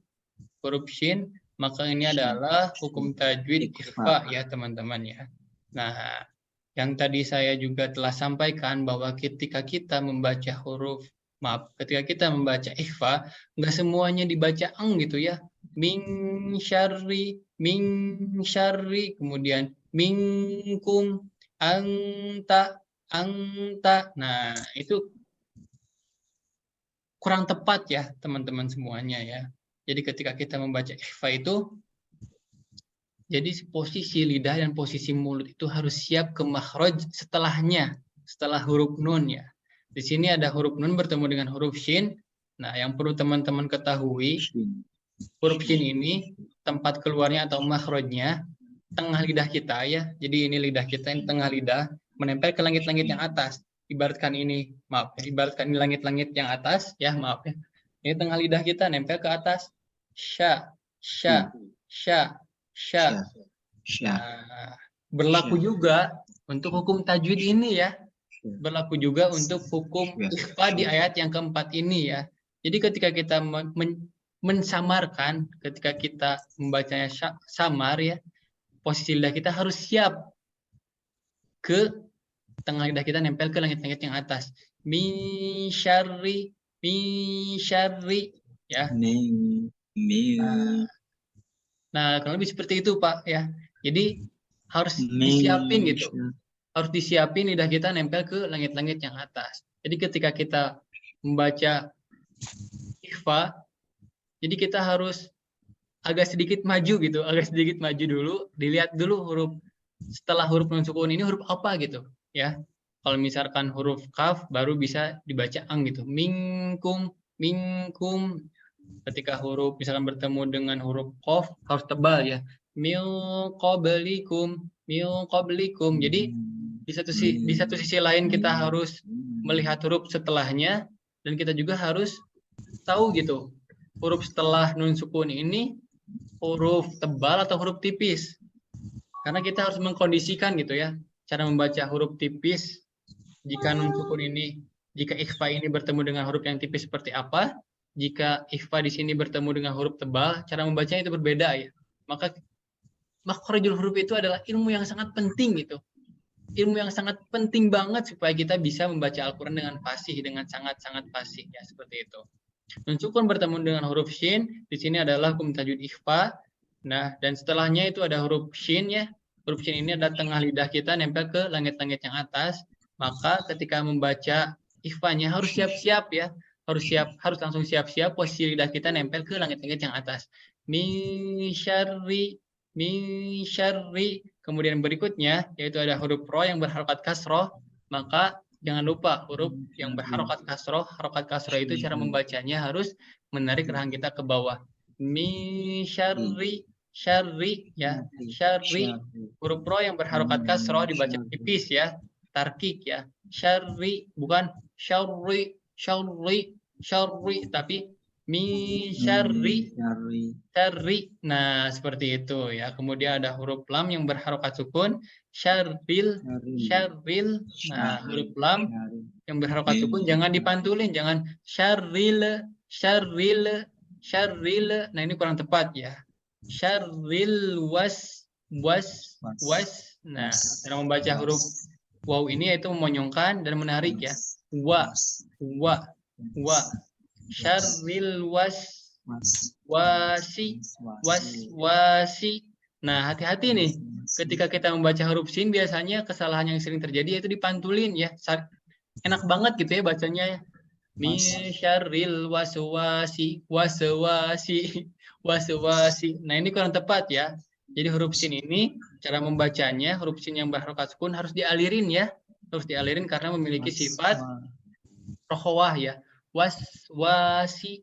maka ini adalah hukum tajwid ikhfa ya teman-teman ya. Nah, yang tadi saya juga telah sampaikan bahwa ketika kita membaca ketika kita membaca ikhfa, nggak semuanya dibaca eng gitu ya. Min syarri min syarri, kemudian minkum, anta. Nah, itu kurang tepat ya teman-teman semuanya ya. Jadi ketika kita membaca ikhfa itu, jadi posisi lidah dan posisi mulut itu harus siap ke makhraj setelahnya, setelah huruf nun ya. Di sini ada huruf nun bertemu dengan huruf shin. Nah, yang perlu teman-teman ketahui, huruf shin ini tempat keluarnya atau makhrajnya tengah lidah kita ya. Jadi ini lidah kita, ini tengah lidah menempel ke langit-langit yang atas. Ibaratkan ini, maaf ya, ibaratkan ini langit-langit yang atas ya, maaf ya. Ini tengah lidah kita nempel ke atas. Sya, sya, sya, sya. Nah, berlaku juga untuk hukum tajwid ini ya. Berlaku juga untuk hukum ikhfa di ayat yang keempat ini ya. Jadi ketika kita mensamarkan, ketika kita membacanya samar ya, posisi lidah kita harus siap ke tengah lidah kita nempel ke langit-langit yang atas. Min syarri ya. Nah, kurang lebih seperti itu Pak ya. Jadi harus disiapin gitu. Harus disiapin lidah kita nempel ke langit-langit yang atas. Jadi ketika kita membaca ikhfa, jadi kita harus agak sedikit maju gitu, agak sedikit maju dulu, dilihat dulu huruf setelah huruf nun sukun ini huruf apa gitu ya. Kalau misalkan huruf kaf baru bisa dibaca ang gitu. Minkum. Ketika huruf misalkan bertemu dengan huruf qaf harus tebal ya. Min qablikum. Jadi di satu sisi lain kita harus melihat huruf setelahnya dan kita juga harus tahu gitu huruf setelah nun sukun ini huruf tebal atau huruf tipis. Karena kita harus mengkondisikan gitu ya cara membaca huruf tipis jika nun sukun ini, jika ikhfa ini bertemu dengan huruf yang tipis seperti apa, jika ikhfa di sini bertemu dengan huruf tebal, cara membacanya itu berbeda ya. Maka makhrajul huruf itu adalah ilmu yang sangat penting gitu. Ilmu yang sangat penting banget supaya kita bisa membaca Al-Quran dengan fasih, dengan sangat-sangat fasih ya seperti itu. Nun sukun bertemu dengan huruf shin, di sini adalah hukum tajwid ikhfa. Nah, dan setelahnya itu ada huruf shin ya. Huruf shin ini adalah tengah lidah kita nempel ke langit-langit yang atas. Maka ketika membaca ikhfanya harus siap-siap ya. Harus langsung siap-siap posisi lidah kita nempel ke langit-langit yang atas. Min syarri. Kemudian berikutnya yaitu ada huruf ro yang berharokat kasroh. Maka jangan lupa huruf yang berharokat kasroh. Harokat kasroh itu cara membacanya harus menarik rahang kita ke bawah. Min syarri ya. Syarri. Huruf ro yang berharokat kasroh dibaca tipis ya. Tarkik ya. Syarri bukan syarri tapi min syarri. Nah, seperti itu ya. Kemudian ada huruf lam yang berharokat sukun. Syarril. Nah, huruf lam yang berharokat sukun jangan dipantulin, jangan syarril. Nah, ini kurang tepat ya. Syarril was. Nah, cara membaca huruf waw ini yaitu memonyongkan dan menarik ya. Wa. Syarril wasi. Nah, hati-hati nih. Ketika kita membaca huruf sin biasanya kesalahan yang sering terjadi yaitu dipantulin ya. Enak banget gitu ya bacanya ya. Min syarril waswasi. Nah, ini kurang tepat ya. Jadi huruf sin ini cara membacanya huruf sin yang berharokat sukun harus dialirin ya. Harus dialirin karena memiliki sifat rokhawah ya. Waswasi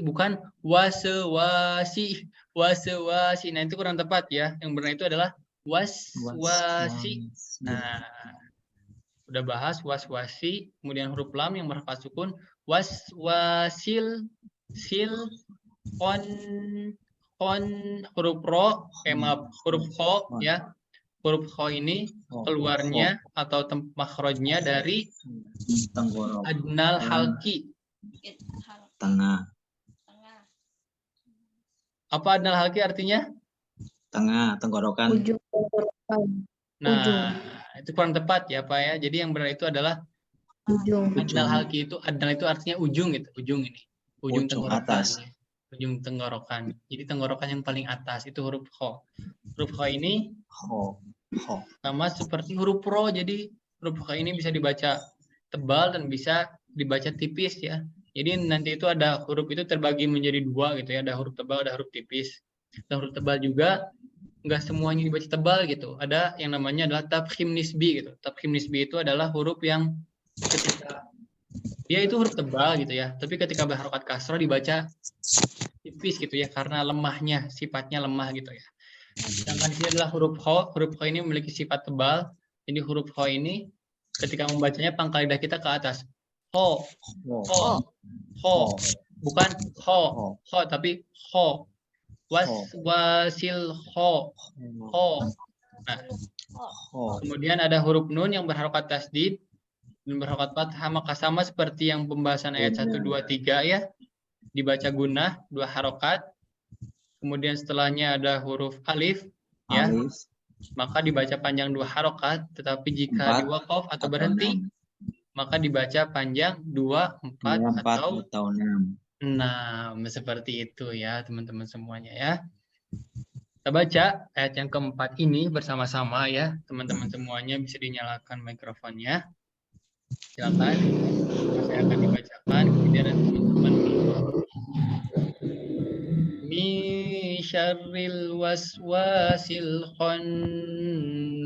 bukan wasewasi. Nah, itu kurang tepat ya. Yang benar itu adalah waswasi. Nah, udah bahas waswasi, kemudian huruf lam yang berharokat sukun waswasil huruf ro huruf kho ya. Huruf kho ini keluarnya atau makhrajnya dari adnal halki. Tengah. Apa adnal halki artinya? Tengah, tenggorokan. Ujung tenggorokan. Nah, itu kurang tepat ya Pak ya. Jadi yang benar itu adalah Ujung. adnal halki itu, adnal itu artinya ujung gitu, ujung ini. ujung Ujung tenggorokan. atas. Ujung tenggorokan. Jadi tenggorokan yang paling atas itu huruf kho. Huruf kho ini Ho. Ho. sama seperti huruf ro. Jadi huruf kho ini bisa dibaca tebal dan bisa dibaca tipis ya. Jadi nanti itu ada huruf itu terbagi menjadi dua gitu ya. Ada huruf tebal, ada huruf tipis. Dan huruf tebal juga nggak semuanya dibaca tebal gitu. Ada yang namanya adalah tafkhim nisbi gitu. Tafkhim nisbi itu adalah huruf yang ketika dia itu huruf tebal gitu ya. Tapi ketika berharokat kasroh dibaca tipis gitu ya karena lemahnya, sifatnya lemah gitu ya. Sedangkan ini adalah huruf kho. Huruf kho ini memiliki sifat tebal. Jadi huruf kho ini ketika membacanya pangkal lidah kita ke atas. Ho, Ho. ho, ho. Bukan ho, ho tapi ho. Wasil ho, ho. Nah, Ho. kemudian ada huruf nun yang berharokat tasdid dan berharokat fathah, maka sama seperti yang pembahasan ayat 1, 2, 3 ya. Dibaca gunah 2 harokat. Kemudian setelahnya ada huruf alif ya. Alif. Maka dibaca panjang 2 harokat, tetapi jika 4 diwaqaf atau atau berhenti 6. maka dibaca panjang 2, 4 atau 6. 6. Seperti itu ya teman-teman semuanya ya. Kita baca ayat yang keempat ini bersama-sama ya. Teman-teman semuanya bisa dinyalakan mikrofonnya. Silakan. Saya akan dibacakan kemudian teman-teman min syarril waswasil khannas.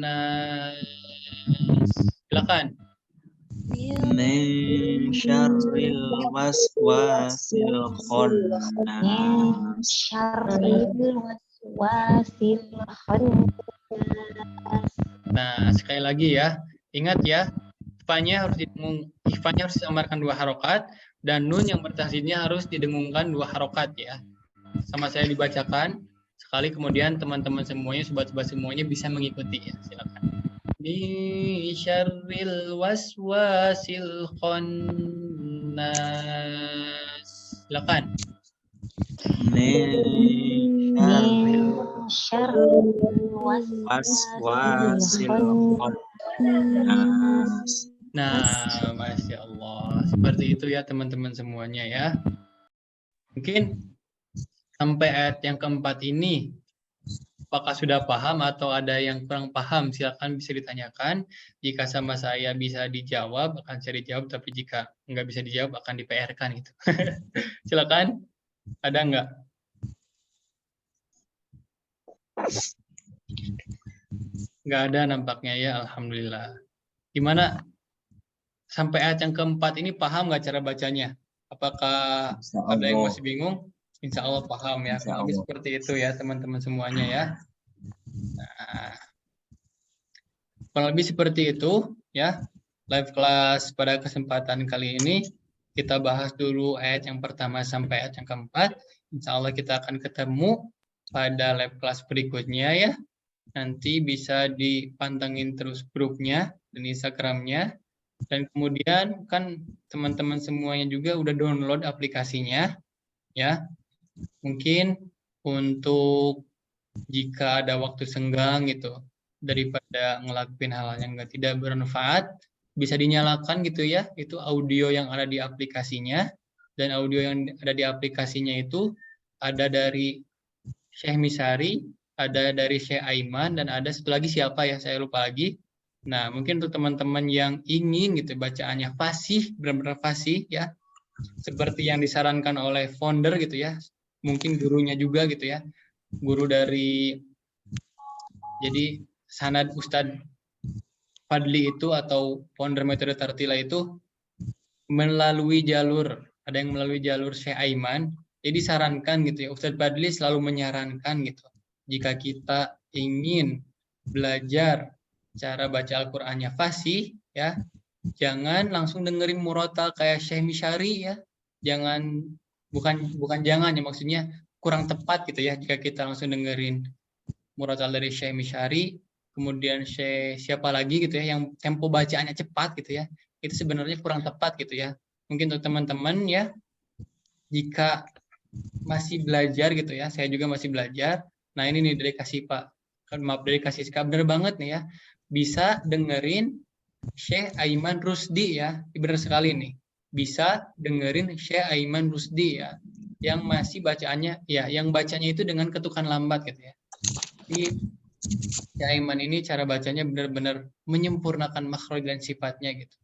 Silakan. Min syarril waswasil khannas. Syarril waswasil khannas. Nah, sekali lagi ya. Ingat ya, ifanya harus disamarkan 2 harokat dan nun yang bertasdidnya harus didengungkan 2 harokat ya. Sama saya dibacakan sekali, kemudian teman-teman semuanya, sobat-sobat semuanya bisa mengikuti ya. Silakan. Min syarril waswasil khannas. Silakan. Min Syarril waswasil khannas. Nah, Masya Allah. Seperti itu ya teman-teman semuanya ya. Mungkin sampai ayat yang keempat ini, apakah sudah paham atau ada yang kurang paham? Silakan bisa ditanyakan. Jika sama saya bisa dijawab, akan saya dijawab. Tapi jika nggak bisa dijawab, akan di-PR-kan gitu. Silakan. Ada nggak? Nggak ada nampaknya ya, Alhamdulillah. Gimana? Sampai ayat yang keempat ini paham nggak cara bacanya? Apakah ada yang masih bingung? Insya Allah paham ya. Insya Lebih Allah. seperti itu ya teman-teman semuanya ya. Nah, kurang lebih seperti itu ya. Live class pada kesempatan kali ini kita bahas dulu ayat yang pertama sampai ayat yang keempat. Insya Allah kita akan ketemu pada live class berikutnya ya. Nanti bisa dipantengin terus grupnya dan Instagramnya. Dan kemudian kan teman-teman semuanya juga udah download aplikasinya ya. Mungkin untuk jika ada waktu senggang gitu, daripada ngelakuin hal yang tidak bermanfaat, bisa dinyalakan gitu ya, itu audio yang ada di aplikasinya. Dan audio yang ada di aplikasinya itu ada dari Syekh Misari, ada dari Syekh Aiman, dan ada satu lagi siapa ya, saya lupa lagi. Nah, mungkin untuk teman-teman yang ingin gitu bacaannya fasih, benar-benar fasih ya, seperti yang disarankan oleh founder gitu ya, mungkin gurunya juga gitu ya, guru dari, jadi sanad Ustadz Fadli itu atau founder metode Tartila itu melalui jalur, ada yang melalui jalur Syekh Aiman, jadi disarankan gitu ya, Ustadz Fadli selalu menyarankan gitu, jika kita ingin belajar cara baca Al-Qur'annya fasih ya, jangan langsung dengerin murotal kayak Syekh Misari ya. Jangan, bukan jangan ya, maksudnya kurang tepat gitu ya jika kita langsung dengerin murotal dari Syekh Misari, kemudian Syekh siapa lagi gitu ya yang tempo bacaannya cepat gitu ya. Itu sebenarnya kurang tepat gitu ya. Mungkin untuk teman-teman ya, jika masih belajar gitu ya, saya juga masih belajar. Nah, ini nih dari kasih Pak, maaf dari kasih bener banget nih ya. Bisa dengerin Syekh Aiman Rusdi ya, benar sekali nih. bisa dengerin Syekh Aiman Rusdi ya, yang masih bacaannya ya, yang bacanya itu dengan ketukan lambat gitu ya. Jadi Syekh Aiman ini cara bacanya benar-benar menyempurnakan makhraj dan sifatnya gitu.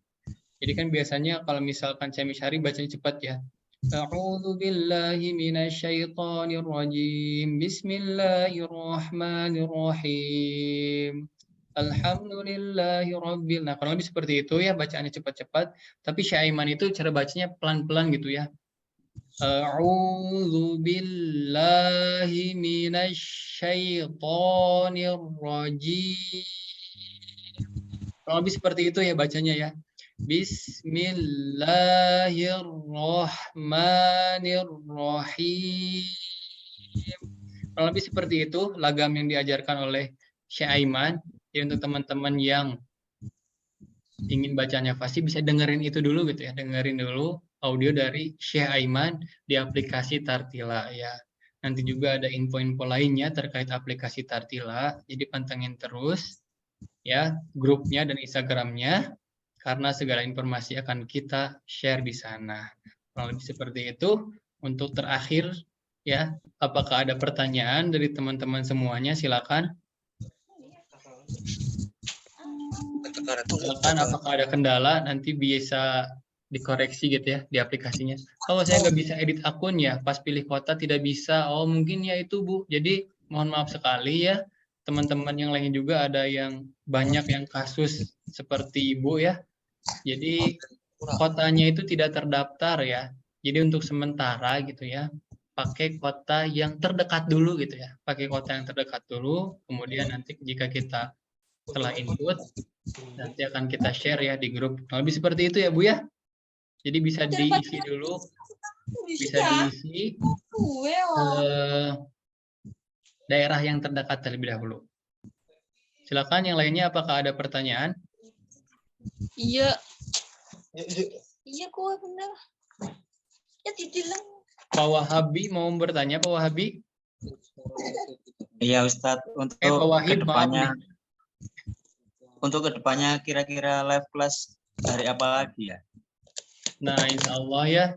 Jadi kan biasanya kalau misalkan Syekh Misyari bacanya cepat ya. A'udzu billahi minasyaitonir rajim. Bismillahirrahmanirrahim. Alhamdulillahi rabbil. Nah, kurang lebih seperti itu ya, bacaannya cepat-cepat, tapi Syekh Aiman itu cara bacanya pelan-pelan gitu ya. A'udzu billahi minasyaitonir rajim. Kurang lebih seperti itu ya bacanya ya. Bismillahirrahmanirrahim. Kurang lebih seperti itu lagam yang diajarkan oleh Syekh Aiman. Jadi untuk teman-teman yang ingin bacanya fasih bisa dengerin itu dulu gitu ya. Dengerin dulu audio dari Syekh Aiman di aplikasi Tartila ya. Nanti juga ada info-info lainnya terkait aplikasi Tartila. Jadi pantengin terus ya grupnya dan Instagramnya, karena segala informasi akan kita share di sana. Kurang lebih seperti itu. Untuk terakhir ya, apakah ada pertanyaan dari teman-teman semuanya? Silakan. Silakan, apakah ada kendala? Nanti bisa dikoreksi gitu ya di aplikasinya. Kalau saya nggak bisa edit akun ya, pas pilih kota tidak bisa. Oh mungkin ya itu Bu. Jadi mohon maaf sekali ya. Teman-teman yang lain juga ada yang banyak yang kasus seperti Ibu ya. Jadi kotanya itu tidak terdaftar ya. Jadi untuk sementara gitu ya, pakai kota yang terdekat dulu gitu ya. Pakai kota yang terdekat dulu, kemudian nanti jika kita setelah input, nanti akan kita share ya di grup. Nah, lebih seperti itu ya Bu ya. Jadi bisa diisi dulu, bisa diisi daerah yang terdekat terlebih dahulu. Silakan yang lainnya, apakah ada pertanyaan? Iya. Iya kok bener. Ya dibilang. Pak Wahabi mau bertanya, Pak Wahabi? Iya Ustadz, untuk Pak Wahid, kedepannya, maaf nih. untuk kedepannya kira-kira live class hari apa lagi ya? Nah, insya Allah ya,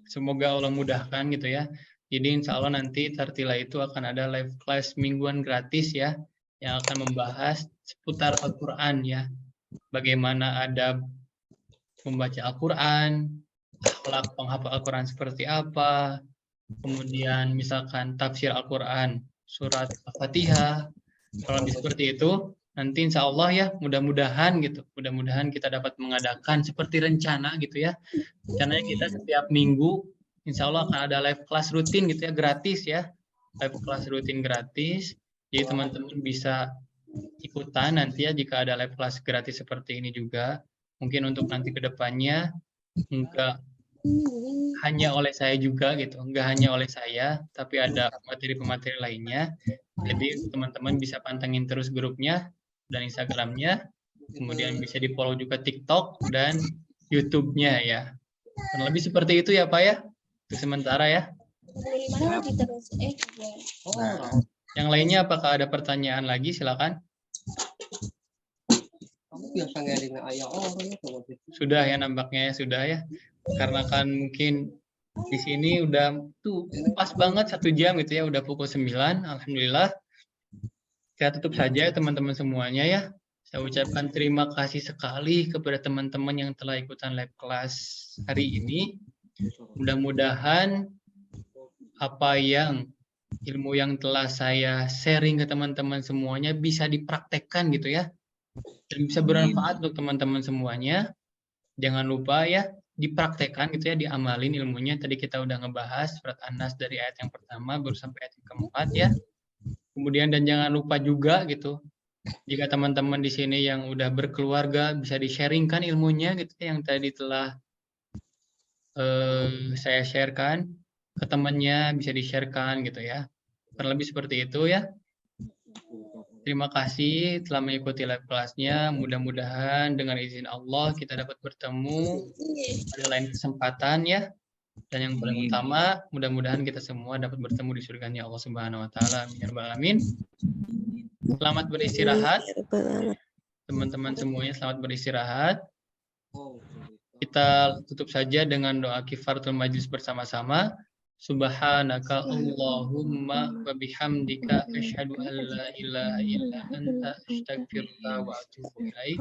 semoga Allah mudahkan gitu ya. Jadi insya Allah nanti Tartila itu akan ada live class mingguan gratis ya, yang akan membahas seputar Al-Quran ya. Bagaimana adab membaca Al-Quran, akhlak penghafal Al-Quran seperti apa, kemudian misalkan tafsir Al-Quran, surat Al-Fatihah, kalau lebih seperti itu, nanti insya Allah ya, mudah-mudahan gitu, mudah-mudahan kita dapat mengadakan seperti rencana gitu ya. Rencananya kita setiap minggu, insya Allah akan ada live class rutin gitu ya, gratis ya, live class rutin gratis. Jadi teman-teman bisa ikutan nanti ya jika ada live class gratis seperti ini juga. Mungkin untuk nanti ke depannya enggak hanya oleh saya juga gitu, enggak hanya oleh saya, tapi ada materi-materi lainnya. Jadi teman-teman bisa pantengin terus grupnya dan Instagramnya, kemudian bisa di-follow juga TikTok dan YouTube-nya ya. Kurang lebih seperti itu ya Pak ya, untuk sementara ya. Nah, yang lainnya apakah ada pertanyaan lagi? Silakan. Sudah ya nampaknya ya, sudah ya. Karena kan mungkin di sini udah tuh pas banget 1 jam gitu ya, udah pukul 9. Alhamdulillah. Kita tutup saja ya teman-teman semuanya ya. Saya ucapkan terima kasih sekali kepada teman-teman yang telah ikutan live class hari ini. Mudah-mudahan apa yang ilmu yang telah saya sharing ke teman-teman semuanya bisa dipraktekkan gitu ya. Dan bisa bermanfaat untuk teman-teman semuanya. Jangan lupa ya, dipraktekkan gitu ya, diamalin ilmunya. Tadi kita udah ngebahas surat An-Nas dari ayat yang pertama baru sampai ayat yang keempat ya. Kemudian dan jangan lupa juga gitu, jika teman-teman di sini yang udah berkeluarga bisa di-sharingkan ilmunya gitu ya, yang tadi telah saya sharekan ke temannya, bisa di-sharekan gitu ya. Kurang lebih seperti itu ya. Terima kasih telah mengikuti live kelasnya. Mudah-mudahan dengan izin Allah kita dapat bertemu pada lain kesempatan ya. Dan yang paling utama, mudah-mudahan kita semua dapat bertemu di surganya Allah Subhanahu wa taala. Amin ya rabbal alamin. Selamat beristirahat. Teman-teman semuanya selamat beristirahat. Kita tutup saja dengan doa kifaratul majlis bersama-sama. Subhanaka Allahumma wa bihamdika asyhadu an la ilaha illa anta astaghfiruka wa atubu ilaik.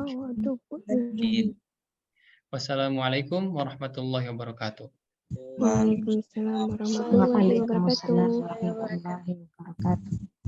Wassalamualaikum warahmatullahi wabarakatuh. Waalaikumsalam warahmatullahi Waalaikumsalam wabarakatuh. warahmatullahi wabarakatuh.